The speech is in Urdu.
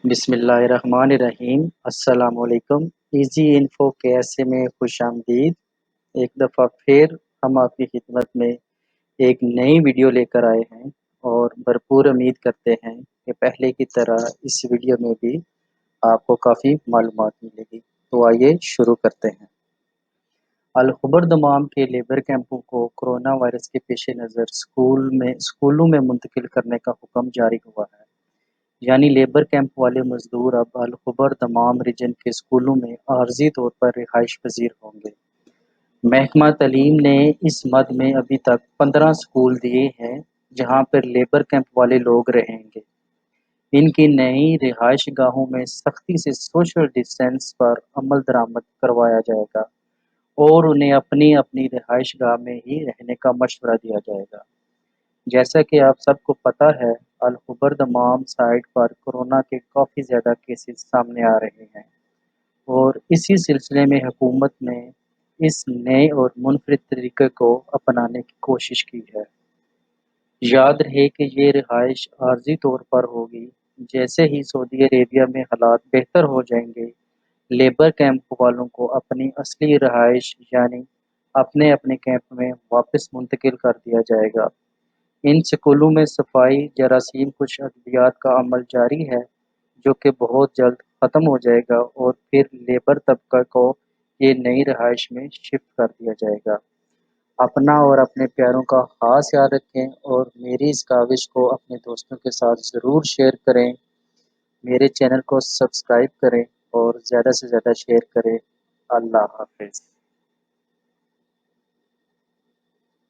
بسم اللہ الرحمن الرحیم۔ السلام علیکم۔ ایزی انفو KSA میں خوش آمدید۔ ایک دفعہ پھر ہم آپ کی خدمت میں ایک نئی ویڈیو لے کر آئے ہیں اور بھرپور امید کرتے ہیں کہ پہلے کی طرح اس ویڈیو میں بھی آپ کو کافی معلومات ملے گی۔ تو آئیے شروع کرتے ہیں۔ الخبر دمام کے لیبر کیمپوں کو کرونا وائرس کے پیش نظر اسکولوں میں منتقل کرنے کا حکم جاری ہوا ہے۔ یعنی لیبر کیمپ والے مزدور اب الخبر دمام ریجن کے اسکولوں میں عارضی طور پر رہائش پذیر ہوں گے۔ محکمہ تعلیم نے اس مد میں ابھی تک 15 اسکول دیے ہیں جہاں پر لیبر کیمپ والے لوگ رہیں گے۔ ان کی نئی رہائش گاہوں میں سختی سے سوشل ڈسٹینس پر عمل درآمد کروایا جائے گا اور انہیں اپنی اپنی رہائش گاہ میں ہی رہنے کا مشورہ دیا جائے گا۔ جیسا کہ آپ سب کو پتہ ہے، الخبر دمام سائٹ پر کورونا کے کافی زیادہ کیسز سامنے آ رہے ہیں اور اسی سلسلے میں حکومت نے اس نئے اور منفرد طریقے کو اپنانے کی کوشش کی ہے۔ یاد رہے کہ یہ رہائش عارضی طور پر ہوگی۔ جیسے ہی سعودی عربیہ میں حالات بہتر ہو جائیں گے، لیبر کیمپ والوں کو اپنی اصلی رہائش یعنی اپنے اپنے کیمپ میں واپس منتقل کر دیا جائے گا۔ ان سکولوں میں صفائی، جراثیم کش ادویات کا عمل جاری ہے جو کہ بہت جلد ختم ہو جائے گا اور پھر لیبر طبقہ کو یہ نئی رہائش میں شفٹ کر دیا جائے گا۔ اپنا اور اپنے پیاروں کا خاص خیال رکھیں اور میری اس کاوش کو اپنے دوستوں کے ساتھ ضرور شیئر کریں۔ میرے چینل کو سبسکرائب کریں اور زیادہ سے زیادہ شیئر کریں۔ اللہ حافظ۔